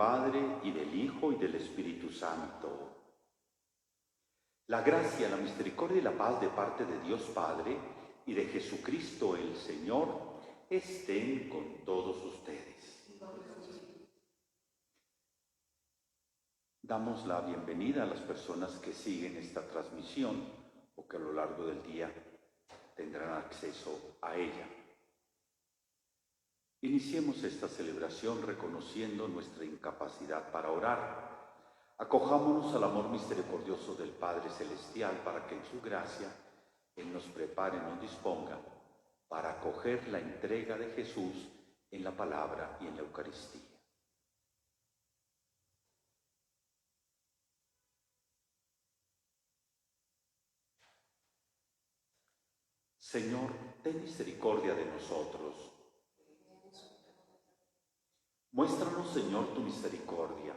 Padre, y del Hijo, y del Espíritu Santo. La gracia, la misericordia y la paz de parte de Dios Padre y de Jesucristo el Señor estén con todos ustedes. Damos la bienvenida a las personas que siguen esta transmisión o que a lo largo del día tendrán acceso a ella. Iniciemos esta celebración reconociendo nuestra incapacidad para orar. Acojámonos al amor misericordioso del Padre Celestial para que en su gracia Él nos prepare, nos disponga para acoger la entrega de Jesús en la palabra y en la Eucaristía. Señor, ten misericordia de nosotros. Muéstranos, Señor, tu misericordia.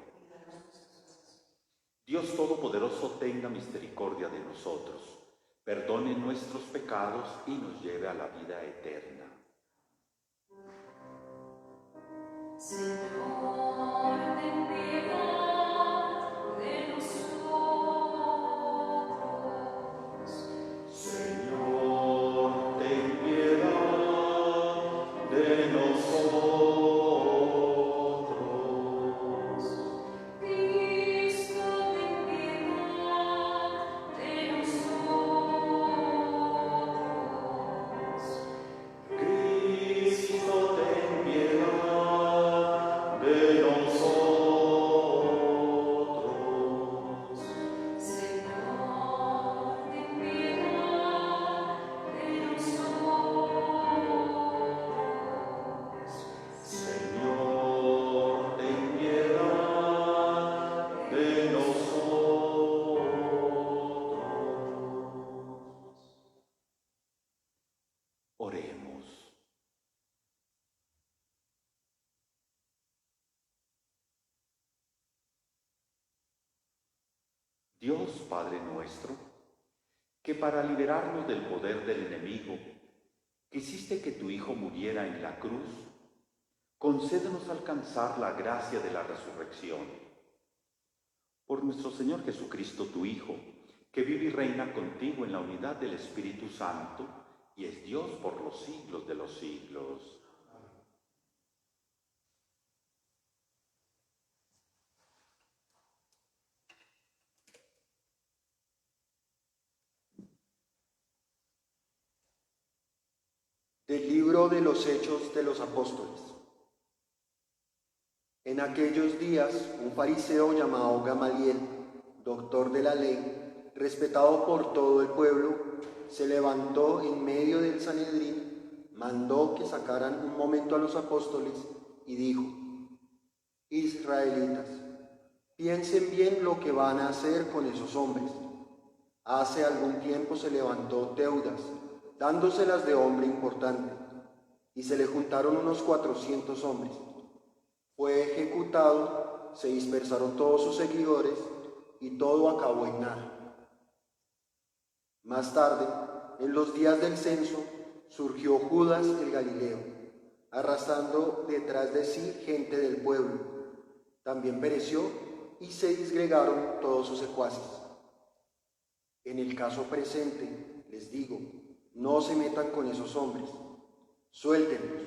Dios Todopoderoso tenga misericordia de nosotros, perdone nuestros pecados y nos lleve a la vida eterna. Señor, ten piedad de nosotros. Señor, ten piedad de nosotros. Oremos. Dios Padre nuestro, que para liberarnos del poder del enemigo, quisiste que tu Hijo muriera en la cruz, concédenos alcanzar la gracia de la resurrección. Por nuestro Señor Jesucristo, tu Hijo, que vive y reina contigo en la unidad del Espíritu Santo, y es Dios por los siglos de los siglos. Del libro de los Hechos de los Apóstoles. En aquellos días, un fariseo llamado Gamaliel, doctor de la ley, respetado por todo el pueblo, se levantó en medio del Sanedrín, mandó que sacaran un momento a los apóstoles y dijo: Israelitas, piensen bien lo que van a hacer con esos hombres. Hace algún tiempo se levantó Teudas, dándoselas de hombre importante, y se le juntaron unos 400 hombres. Fue ejecutado, se dispersaron todos sus seguidores, y todo acabó en nada. Más tarde, en los días del censo, surgió Judas el Galileo, arrastrando detrás de sí gente del pueblo. También pereció y se disgregaron todos sus secuaces. En el caso presente, les digo, no se metan con esos hombres, suéltenlos.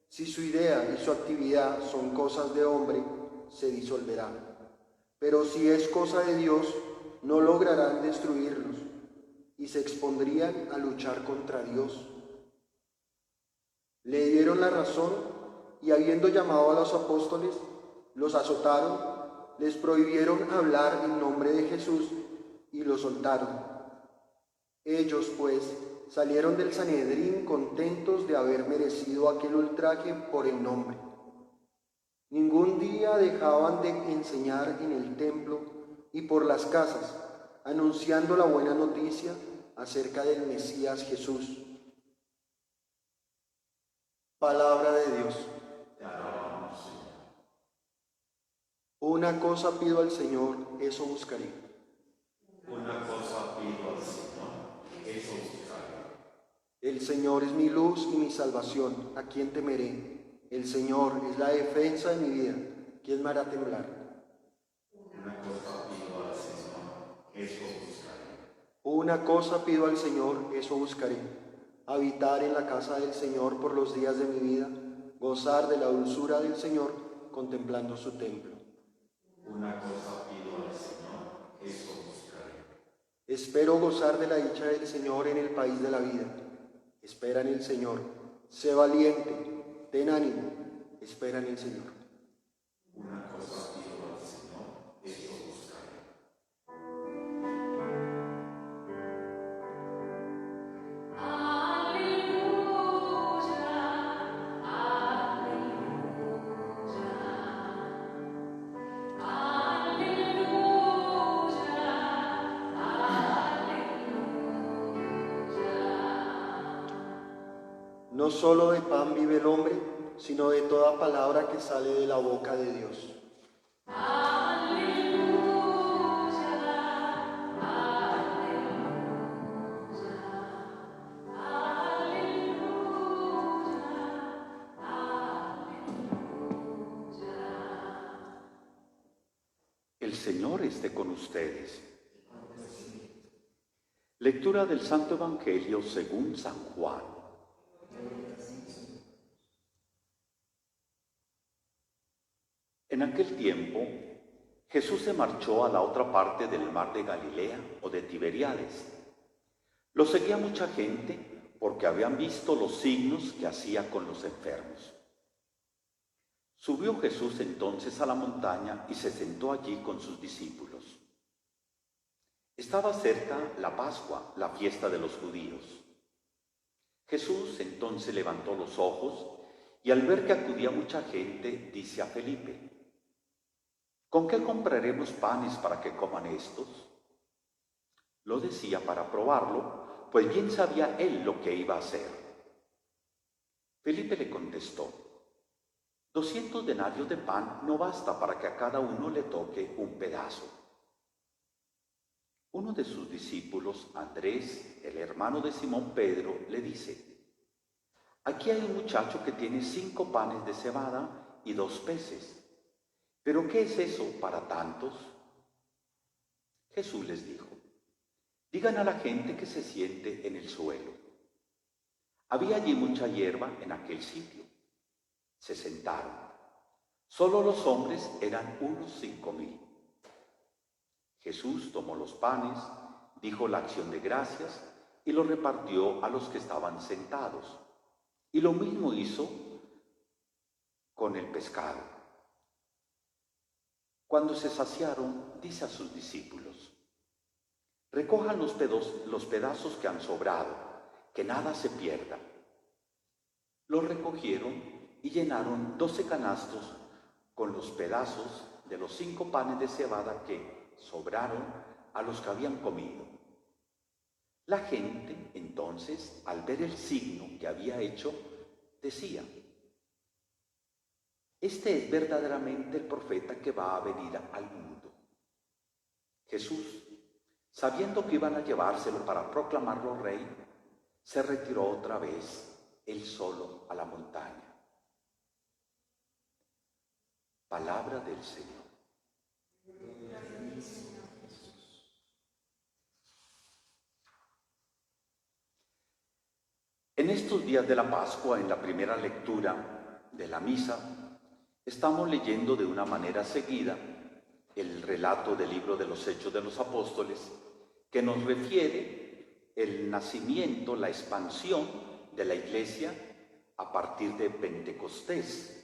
Si su idea y su actividad son cosas de hombre, se disolverán. Pero si es cosa de Dios, no lograrán destruirlos y se expondrían a luchar contra Dios. Le dieron la razón y, habiendo llamado a los apóstoles, los azotaron, les prohibieron hablar en nombre de Jesús y los soltaron. Ellos, pues, salieron del Sanedrín contentos de haber merecido aquel ultraje por el nombre. Ningún día dejaban de enseñar en el templo y por las casas, anunciando la buena noticia acerca del Mesías Jesús. Palabra de Dios. Te alabamos, Señor. Una cosa pido al Señor, eso buscaré. Una cosa pido al Señor, eso buscaré. El Señor es mi luz y mi salvación, ¿a quién temeré? El Señor es la defensa de mi vida, ¿Quién me hará temblar? Una cosa pido al Señor, eso buscaré. Una cosa pido al Señor, eso buscaré: habitar en la casa del Señor por los días de mi vida, gozar de la dulzura del Señor, contemplando su templo. Una cosa pido al Señor, eso buscaré. Espero gozar de la dicha del Señor en el país de la vida. Espera en el Señor, sé valiente, ten ánimo, espera en el Señor. Una cosa pido al Señor, eso buscaré. No solo de pan vive el hombre, sino de toda palabra que sale de la boca de Dios. El Señor esté con ustedes. Lectura del Santo Evangelio según San Juan. En aquel tiempo, Jesús se marchó a la otra parte del mar de Galilea o de Tiberíades. Lo seguía mucha gente porque habían visto los signos que hacía con los enfermos. Subió Jesús entonces a la montaña y se sentó allí con sus discípulos. Estaba cerca la Pascua, la fiesta de los judíos. Jesús entonces levantó los ojos y al ver que acudía mucha gente, dice a Felipe: ¿con qué compraremos panes para que coman estos? Lo decía para probarlo, pues bien sabía él lo que iba a hacer. Felipe le contestó: 200 denarios de pan no basta para que a cada uno le toque un pedazo. Uno de sus discípulos, Andrés, el hermano de Simón Pedro, le dice: aquí hay un muchacho que tiene 5 panes de cebada y 2 peces. ¿Pero qué es eso para tantos? Jesús les dijo: digan a la gente que se siente en el suelo. Había allí mucha hierba en aquel sitio. Se sentaron. Solo los hombres eran unos 5,000. Jesús tomó los panes, dijo la acción de gracias y los repartió a los que estaban sentados. Y lo mismo hizo con el pescado. Cuando se saciaron, dice a sus discípulos: recojan los pedazos que han sobrado, que nada se pierda. Los recogieron y llenaron 12 canastos con los pedazos de los 5 panes de cebada que sobraron a los que habían comido. La gente, entonces, al ver el signo que había hecho, decía: este es verdaderamente el profeta que va a venir al mundo. Jesús, sabiendo que iban a llevárselo para proclamarlo rey, se retiró otra vez, él solo, a la montaña. Palabra del Señor. En estos días de la Pascua, en la primera lectura de la misa, estamos leyendo de una manera seguida el relato del libro de los Hechos de los Apóstoles, que nos refiere el nacimiento, la expansión de la Iglesia a partir de Pentecostés,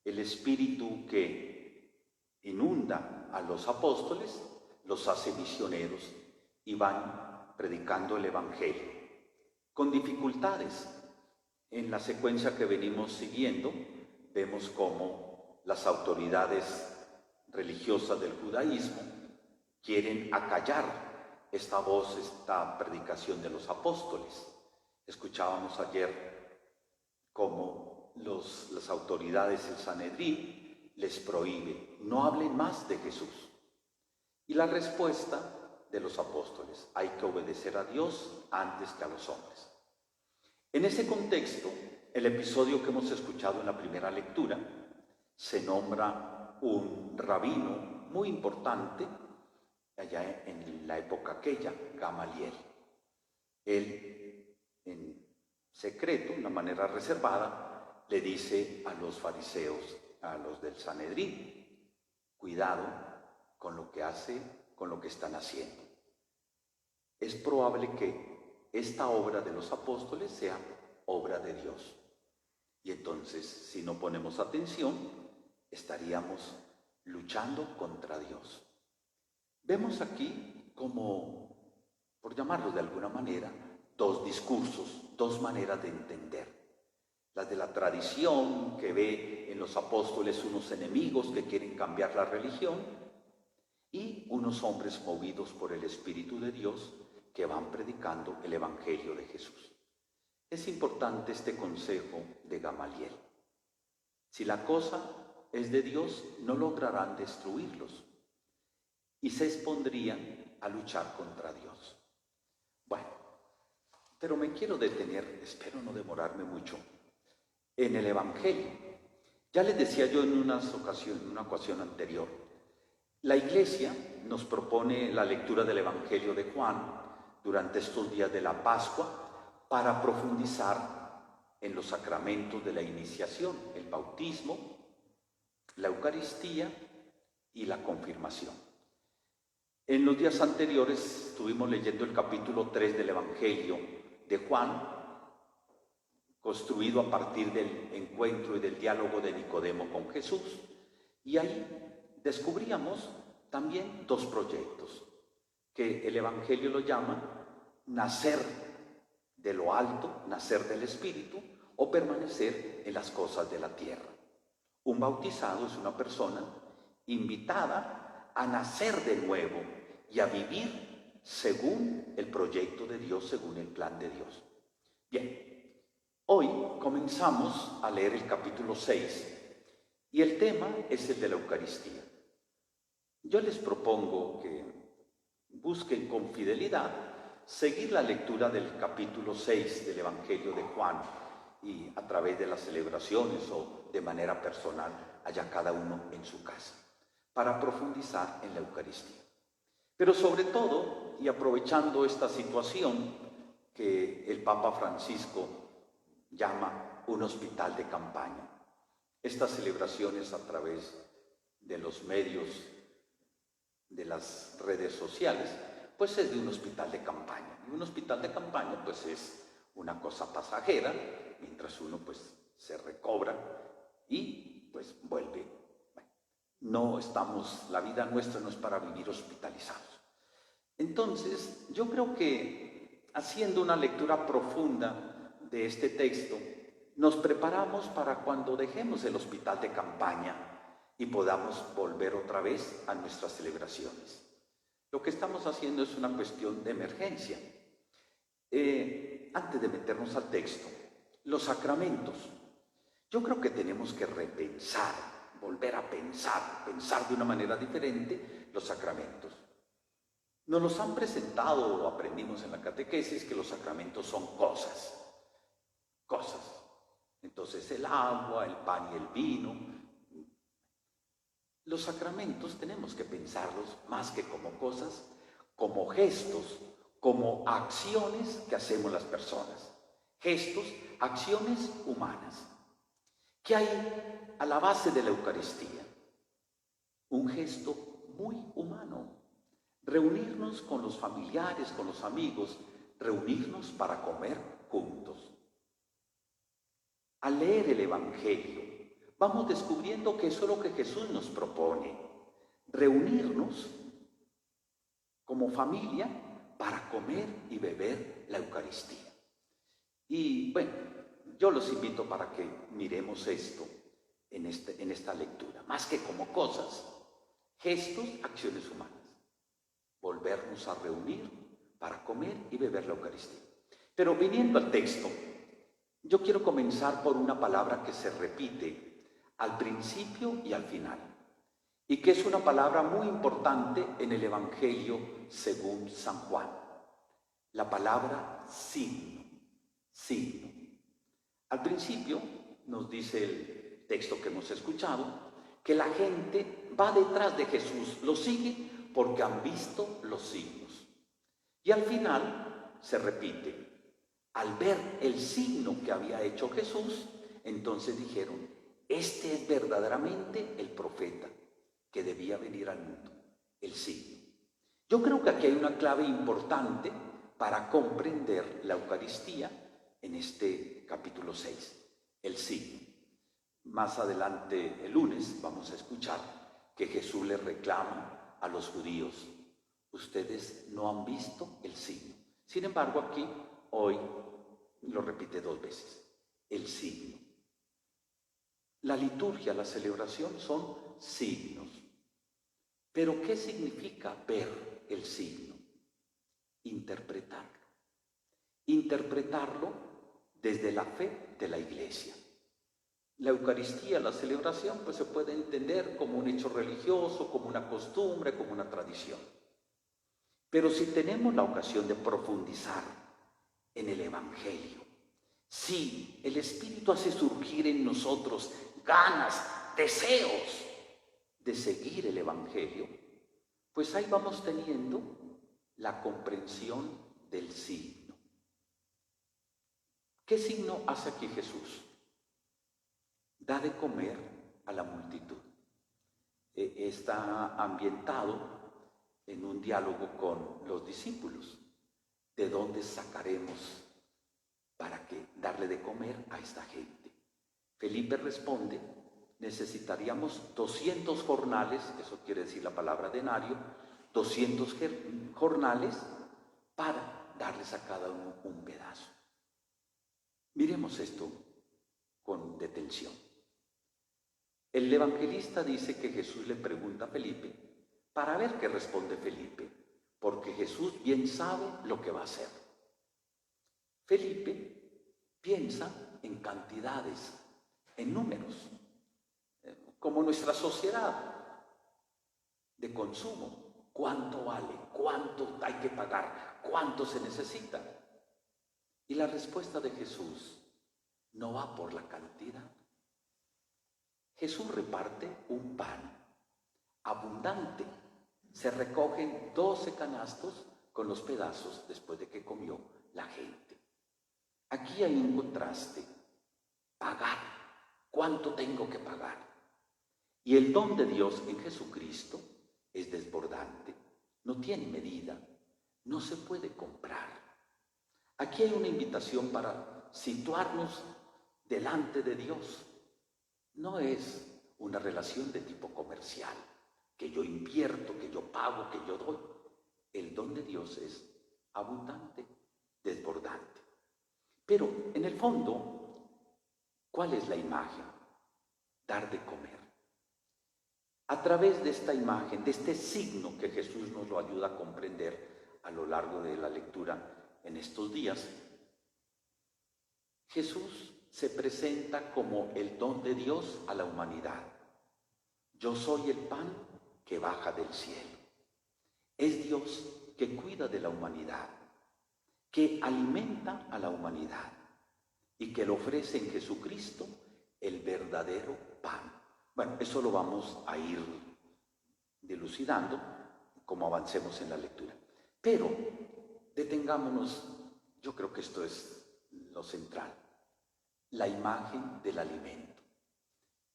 el espíritu que inunda a los apóstoles, los hace misioneros y van predicando el Evangelio, con dificultades. En la secuencia que venimos siguiendo, vemos cómo las autoridades religiosas del judaísmo quieren acallar esta voz, esta predicación de los apóstoles. Escuchábamos ayer cómo las autoridades del Sanedrín les prohíbe: no hablen más de Jesús. Y la respuesta de los apóstoles: hay que obedecer a Dios antes que a los hombres. En ese contexto, el episodio que hemos escuchado en la primera lectura se nombra un rabino muy importante allá en la época aquella, Gamaliel. Él, en secreto, de una manera reservada, le dice a los fariseos, a los del Sanedrín: cuidado con lo que con lo que están haciendo. Es probable que esta obra de los apóstoles sea obra de Dios. Y entonces, si no ponemos atención, estaríamos luchando contra Dios. Vemos aquí como, por llamarlo de alguna manera, dos discursos, dos maneras de entender. La de la tradición, que ve en los apóstoles unos enemigos que quieren cambiar la religión, y unos hombres movidos por el Espíritu de Dios que van predicando el Evangelio de Jesús. Es importante este consejo de Gamaliel. Si la cosa es de Dios, no lograrán destruirlos y se expondrían a luchar contra Dios. Bueno, pero me quiero detener, espero no demorarme mucho, en el Evangelio. Ya les decía yo en una ocasión anterior, la Iglesia nos propone la lectura del Evangelio de Juan durante estos días de la Pascua para profundizar en los sacramentos de la iniciación, el bautismo, la Eucaristía y la confirmación. En los días anteriores estuvimos leyendo el capítulo 3 del Evangelio de Juan, construido a partir del encuentro y del diálogo de Nicodemo con Jesús, y ahí descubríamos también dos proyectos, que el Evangelio lo llama nacer de lo alto, nacer del Espíritu, o permanecer en las cosas de la tierra. Un bautizado es una persona invitada a nacer de nuevo y a vivir según el proyecto de Dios, según el plan de Dios. Bien, hoy comenzamos a leer el capítulo 6 y el tema es el de la Eucaristía. Yo les propongo que busquen con fidelidad seguir la lectura del capítulo 6 del Evangelio de Juan y a través de las celebraciones o de manera personal, allá cada uno en su casa, para profundizar en la Eucaristía. Pero sobre todo, y aprovechando esta situación que el Papa Francisco llama un hospital de campaña, estas celebraciones a través de los medios, de las redes sociales, pues es de un hospital de campaña. Y un hospital de campaña pues es una cosa pasajera, mientras uno pues se recobra y pues vuelve. Bueno, la vida nuestra no es para vivir hospitalizados. Entonces, yo creo que haciendo una lectura profunda de este texto, nos preparamos para cuando dejemos el hospital de campaña y podamos volver otra vez a nuestras celebraciones. Lo que estamos haciendo es una cuestión de emergencia. Antes de meternos al texto, los sacramentos. Yo creo que tenemos que repensar, volver a pensar de una manera diferente los sacramentos. Nos los han presentado, o aprendimos en la catequesis, que los sacramentos son cosas. Entonces el agua, el pan y el vino. Los sacramentos tenemos que pensarlos más que como cosas, como gestos, como acciones que hacemos las personas. Gestos, acciones humanas. ¿Qué hay a la base de la Eucaristía? Un gesto muy humano. Reunirnos con los familiares, con los amigos, reunirnos para comer juntos. Al leer el Evangelio, vamos descubriendo que eso es lo que Jesús nos propone. Reunirnos como familia para comer y beber la Eucaristía. Y bueno, yo los invito para que miremos esto en esta lectura. Más que como cosas, gestos, acciones humanas. Volvernos a reunir para comer y beber la Eucaristía. Pero viniendo al texto, yo quiero comenzar por una palabra que se repite al principio y al final, y que es una palabra muy importante en el Evangelio según San Juan. La palabra signo. Al principio nos dice el texto que hemos escuchado que la gente va detrás de Jesús, lo sigue porque han visto los signos. Y al final se repite, al ver el signo que había hecho Jesús, entonces dijeron, este es verdaderamente el profeta que debía venir al mundo, el signo. Yo creo que aquí hay una clave importante para comprender la Eucaristía en este capítulo 6, el signo. Más adelante, el lunes, vamos a escuchar que Jesús le reclama a los judíos, ustedes no han visto el signo. Sin embargo, aquí, hoy, lo repite 2 veces, el signo. La liturgia, la celebración son signos. Pero ¿qué significa ver el signo? Interpretarlo. Interpretarlo desde la fe de la Iglesia. La Eucaristía, la celebración, pues se puede entender como un hecho religioso, como una costumbre, como una tradición. Pero si tenemos la ocasión de profundizar en el Evangelio, si el Espíritu hace surgir en nosotros ganas, deseos de seguir el Evangelio, pues ahí vamos teniendo la comprensión del signo. ¿Qué signo hace aquí Jesús? Da de comer a la multitud. Está ambientado en un diálogo con los discípulos. ¿De dónde sacaremos para darle de comer a esta gente? Felipe responde, necesitaríamos 200 jornales, eso quiere decir la palabra denario, 200 jornales para darles a cada uno un pedazo. Miremos esto con detención. El evangelista dice que Jesús le pregunta a Felipe para ver qué responde Felipe, porque Jesús bien sabe lo que va a hacer. Felipe piensa en cantidades, en números, como nuestra sociedad de consumo. ¿Cuánto vale? ¿Cuánto hay que pagar? ¿Cuánto se necesita? Y la respuesta de Jesús no va por la cantidad. Jesús reparte un pan abundante. Se recogen 12 canastos con los pedazos después de que comió la gente. Aquí hay un contraste. Pagar. ¿Cuánto tengo que pagar? Y el don de Dios en Jesucristo es desbordante. No tiene medida. No se puede comprar. Aquí hay una invitación para situarnos delante de Dios. No es una relación de tipo comercial, que yo invierto, que yo pago, que yo doy. El don de Dios es abundante, desbordante. Pero en el fondo, ¿cuál es la imagen? Dar de comer. A través de esta imagen, de este signo que Jesús nos lo ayuda a comprender a lo largo de la lectura en estos días, Jesús se presenta como el don de Dios a la humanidad. Yo soy el pan que baja del cielo. Es Dios que cuida de la humanidad, que alimenta a la humanidad y que le ofrece en Jesucristo el verdadero pan. Bueno, eso lo vamos a ir dilucidando como avancemos en la lectura. Pero detengámonos, yo creo que esto es lo central. La imagen del alimento.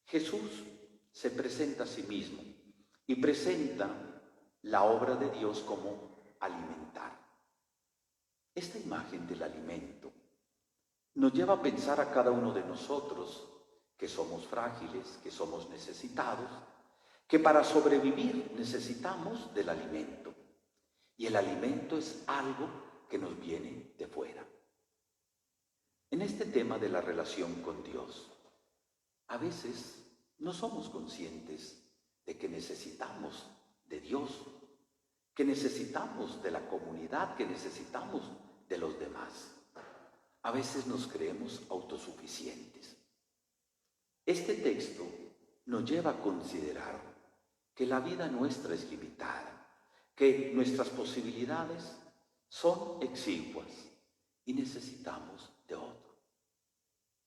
Jesús se presenta a sí mismo y presenta la obra de Dios como alimentar. Esta imagen del alimento nos lleva a pensar a cada uno de nosotros que somos frágiles, que somos necesitados, que para sobrevivir necesitamos del alimento. Y el alimento es algo que nos viene de fuera. En este tema de la relación con Dios, a veces no somos conscientes de que necesitamos de Dios, que necesitamos de la comunidad, que necesitamos de los demás. A veces nos creemos autosuficientes. Este texto nos lleva a considerar que la vida nuestra es limitada, que nuestras posibilidades son exiguas y necesitamos de otro.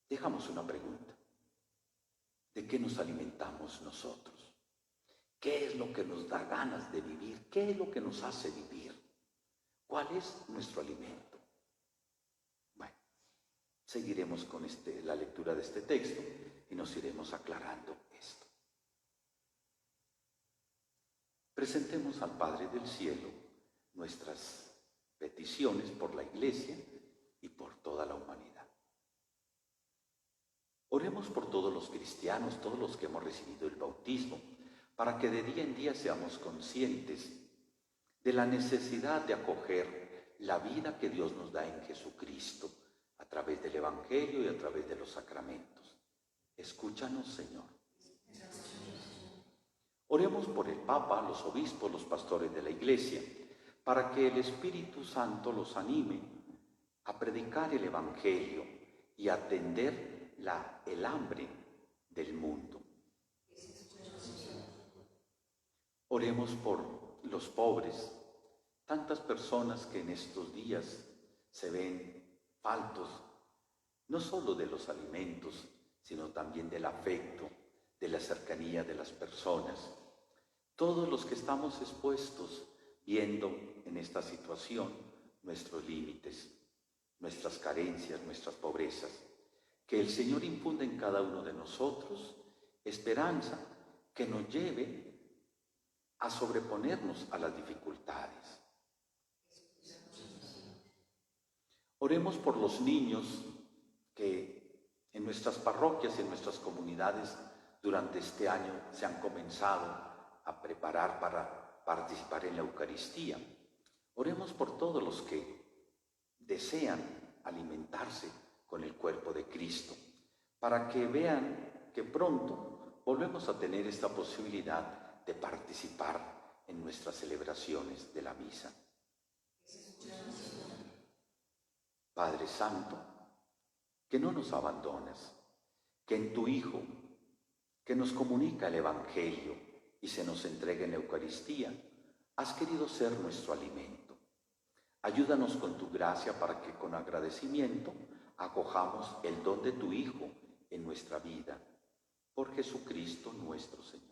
Dejamos una pregunta. ¿De qué nos alimentamos nosotros? ¿Qué es lo que nos da ganas de vivir? ¿Qué es lo que nos hace vivir? ¿Cuál es nuestro alimento? Bueno, seguiremos con la lectura de este texto y nos iremos aclarando esto. Presentemos al Padre del Cielo nuestras peticiones por la Iglesia y por toda la humanidad. Oremos por todos los cristianos, todos los que hemos recibido el bautismo, para que de día en día seamos conscientes de la necesidad de acoger la vida que Dios nos da en Jesucristo a través del Evangelio y a través de los sacramentos. Escúchanos, Señor. Oremos por el Papa, los obispos, los pastores de la Iglesia, para que el Espíritu Santo los anime a predicar el Evangelio y a atender el hambre del mundo. Oremos por los pobres, tantas personas que en estos días se ven faltos, no solo de los alimentos, sino también del afecto, de la cercanía de las personas. Todos los que estamos expuestos, viendo en esta situación nuestros límites, nuestras carencias, nuestras pobrezas, que el Señor infunda en cada uno de nosotros esperanza que nos lleve a sobreponernos a las dificultades. Oremos por los niños que en nuestras parroquias y en nuestras comunidades durante este año se han comenzado a preparar para participar en la Eucaristía. Oremos por todos los que desean alimentarse con el cuerpo de Cristo, para que vean que pronto volvemos a tener esta posibilidad de participar en nuestras celebraciones de la misa. Padre Santo, que no nos abandonas, que en tu Hijo, que nos comunica el Evangelio y se nos entrega en la Eucaristía, has querido ser nuestro alimento. Ayúdanos con tu gracia para que con agradecimiento acojamos el don de tu Hijo en nuestra vida, por Jesucristo nuestro Señor.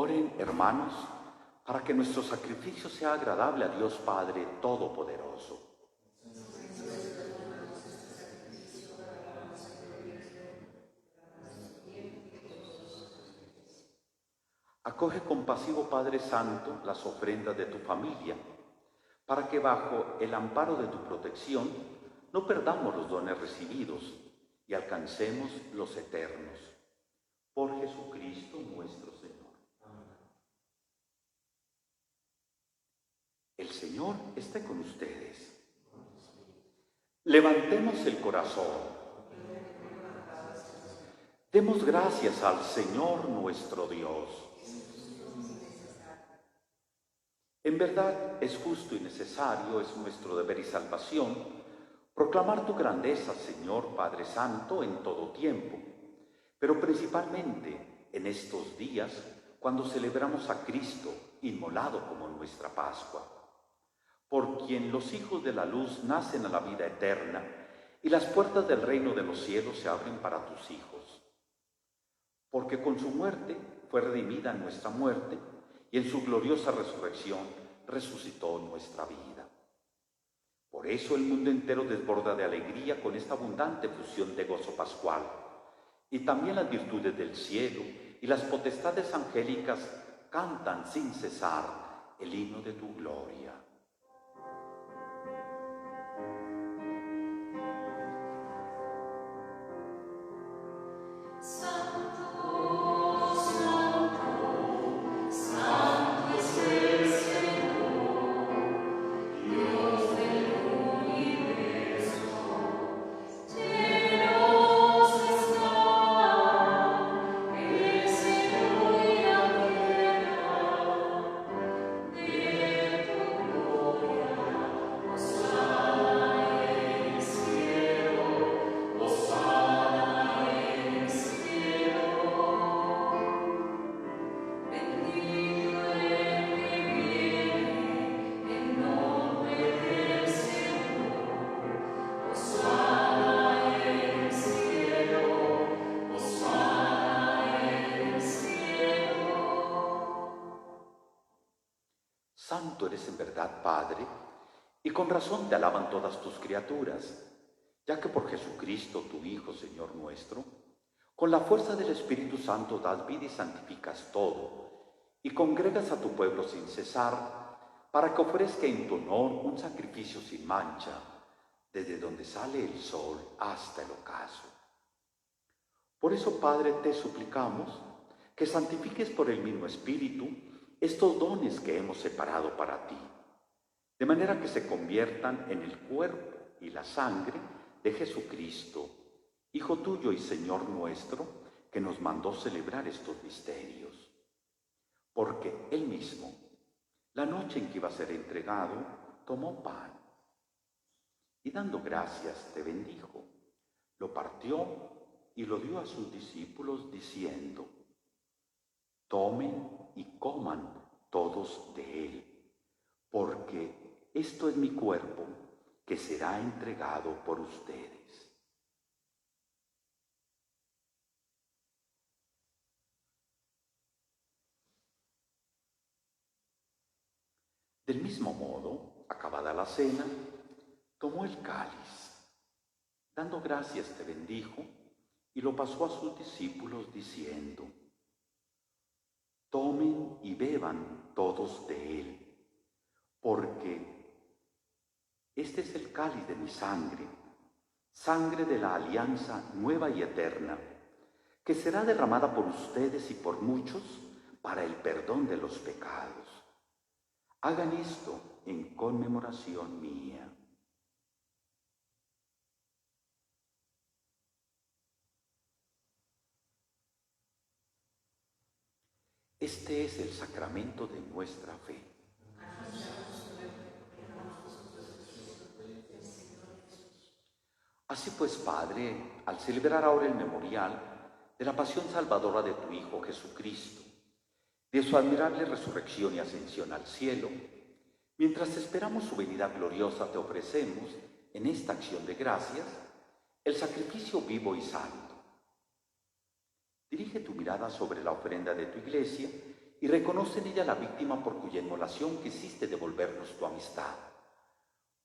Oren, hermanos, para que nuestro sacrificio sea agradable a Dios Padre Todopoderoso. Acoge compasivo Padre Santo las ofrendas de tu familia, para que bajo el amparo de tu protección no perdamos los dones recibidos y alcancemos los eternos. Por Jesucristo nuestro Señor. El Señor esté con ustedes. Levantemos el corazón. Demos gracias al Señor nuestro Dios. En verdad es justo y necesario, es nuestro deber y salvación, proclamar tu grandeza, Señor Padre Santo, en todo tiempo, pero principalmente en estos días, cuando celebramos a Cristo inmolado como nuestra Pascua, por quien los hijos de la luz nacen a la vida eterna y las puertas del reino de los cielos se abren para tus hijos. Porque con su muerte fue redimida nuestra muerte y en su gloriosa resurrección resucitó nuestra vida. Por eso el mundo entero desborda de alegría con esta abundante fusión de gozo pascual. Y también las virtudes del cielo y las potestades angélicas cantan sin cesar el himno de tu gloria. Santo eres en verdad, Padre, y con razón te alaban todas tus criaturas, ya que por Jesucristo, tu Hijo, Señor nuestro, con la fuerza del Espíritu Santo das vida y santificas todo, y congregas a tu pueblo sin cesar, para que ofrezca en tu honor un sacrificio sin mancha, desde donde sale el sol hasta el ocaso. Por eso, Padre, te suplicamos que santifiques por el mismo Espíritu estos dones que hemos separado para ti, de manera que se conviertan en el cuerpo y la sangre de Jesucristo, Hijo tuyo y Señor nuestro, que nos mandó celebrar estos misterios. Porque Él mismo, la noche en que iba a ser entregado, tomó pan y dando gracias te bendijo, lo partió y lo dio a sus discípulos diciendo: tomen y coman todos de él, porque esto es mi cuerpo que será entregado por ustedes. Del mismo modo, acabada la cena, tomó el cáliz, dando gracias te bendijo y lo pasó a sus discípulos diciendo: tomen y beban todos de él, porque este es el cáliz de mi sangre, sangre de la alianza nueva y eterna, que será derramada por ustedes y por muchos para el perdón de los pecados. Hagan esto en conmemoración mía. Este es el sacramento de nuestra fe. Así pues, Padre, al celebrar ahora el memorial de la pasión salvadora de tu Hijo Jesucristo, de su admirable resurrección y ascensión al cielo, mientras esperamos su venida gloriosa, te ofrecemos, en esta acción de gracias, el sacrificio vivo y santo. Dirige tu mirada sobre la ofrenda de tu iglesia y reconoce en ella la víctima por cuya inmolación quisiste devolvernos tu amistad,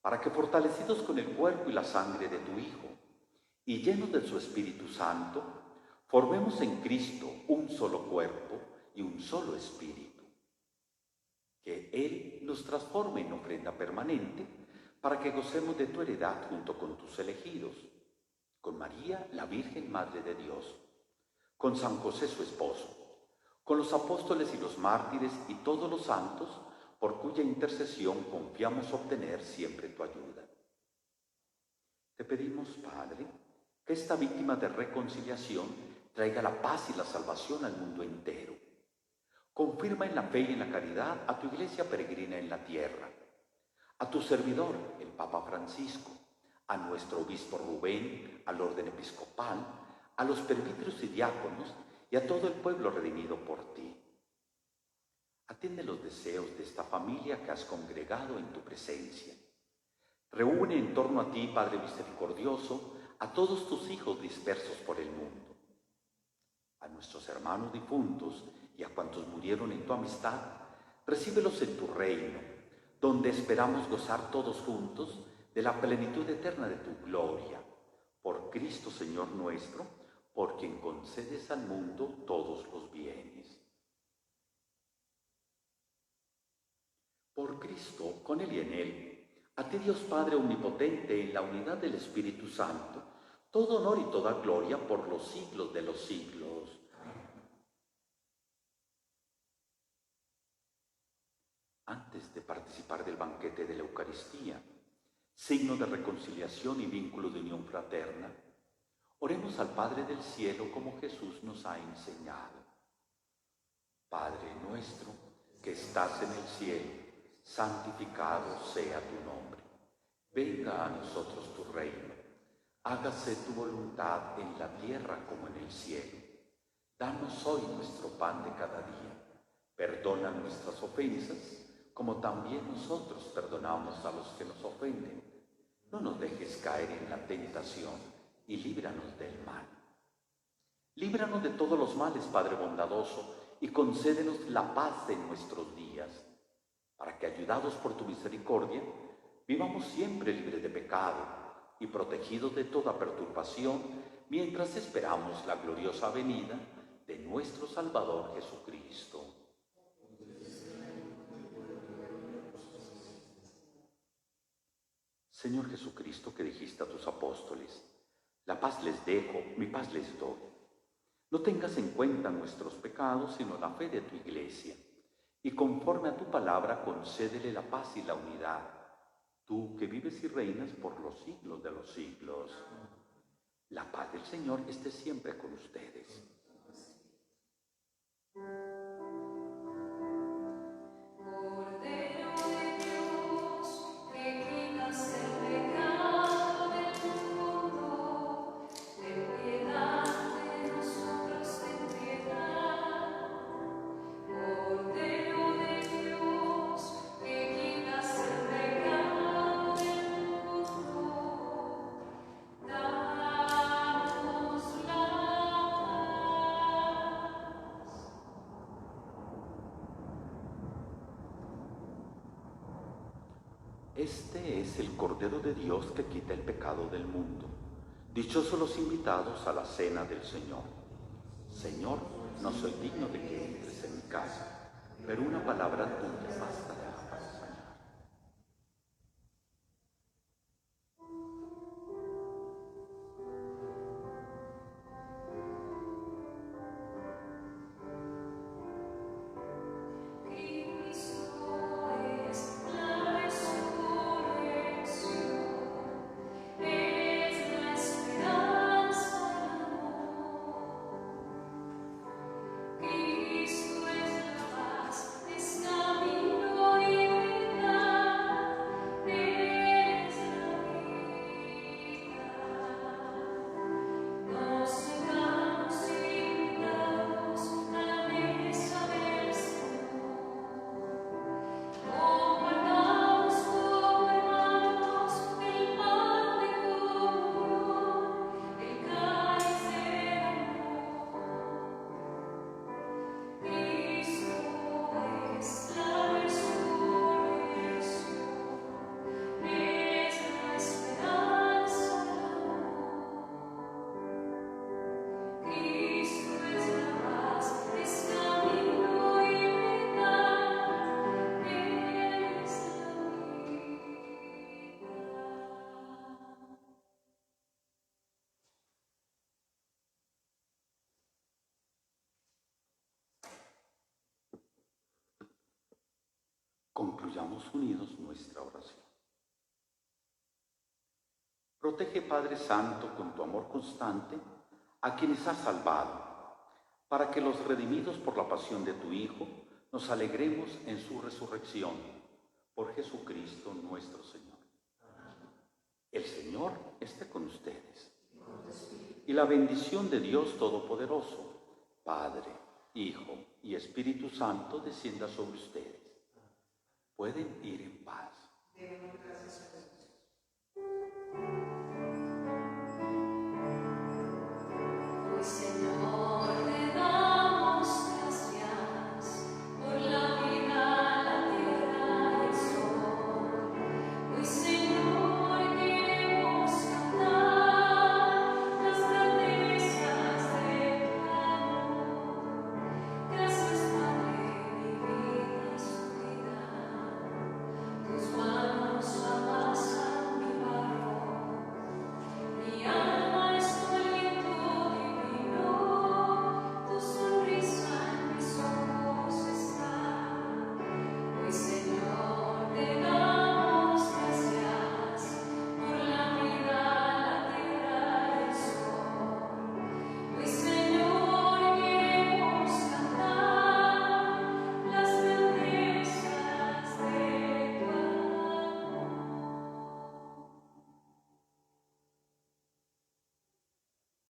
para que fortalecidos con el cuerpo y la sangre de tu Hijo y llenos de su Espíritu Santo, formemos en Cristo un solo cuerpo y un solo espíritu. Que Él nos transforme en ofrenda permanente para que gocemos de tu heredad junto con tus elegidos, con María, la Virgen Madre de Dios, con San José su esposo, con los apóstoles y los mártires y todos los santos, por cuya intercesión confiamos obtener siempre tu ayuda. Te pedimos, Padre, que esta víctima de reconciliación traiga la paz y la salvación al mundo entero. Confirma en la fe y en la caridad a tu iglesia peregrina en la tierra, a tu servidor, el Papa Francisco, a nuestro obispo Rubén, al orden episcopal, a los presbíteros y diáconos y a todo el pueblo redimido por ti. Atiende los deseos de esta familia que has congregado en tu presencia. Reúne en torno a ti, Padre misericordioso, a todos tus hijos dispersos por el mundo. A nuestros hermanos difuntos y a cuantos murieron en tu amistad, recíbelos en tu reino, donde esperamos gozar todos juntos de la plenitud eterna de tu gloria. Por Cristo Señor nuestro, por quien concedes al mundo todos los bienes. Por Cristo, con Él y en Él, a ti Dios Padre Omnipotente, en la unidad del Espíritu Santo, todo honor y toda gloria por los siglos de los siglos. Antes de participar del banquete de la Eucaristía, signo de reconciliación y vínculo de unión fraterna, oremos al Padre del cielo como Jesús nos ha enseñado. Padre nuestro que estás en el cielo, santificado sea tu nombre. Venga a nosotros tu reino. Hágase tu voluntad en la tierra como en el cielo. Danos hoy nuestro pan de cada día. Perdona nuestras ofensas, como también nosotros perdonamos a los que nos ofenden. No nos dejes caer en la tentación y líbranos del mal. Líbranos de todos los males, Padre bondadoso, y concédenos la paz en nuestros días, para que, ayudados por tu misericordia, vivamos siempre libres de pecado y protegidos de toda perturbación, mientras esperamos la gloriosa venida de nuestro Salvador Jesucristo. Señor Jesucristo, que dijiste a tus apóstoles, la paz les dejo, mi paz les doy. No tengas en cuenta nuestros pecados, sino la fe de tu Iglesia, y conforme a tu palabra concédele la paz y la unidad, tú que vives y reinas por los siglos de los siglos. La paz del Señor esté siempre con ustedes. Este es el Cordero de Dios que quita el pecado del mundo. Dichosos los invitados a la cena del Señor. Señor, no soy digno de que entres en mi casa, pero una palabra tuya bastará para sanar. Concluyamos unidos nuestra oración. Protege, Padre Santo, con tu amor constante, a quienes has salvado, para que los redimidos por la pasión de tu Hijo, nos alegremos en su resurrección, por Jesucristo nuestro Señor. El Señor esté con ustedes. Y la bendición de Dios Todopoderoso, Padre, Hijo y Espíritu Santo, descienda sobre ustedes. Pueden ir en paz.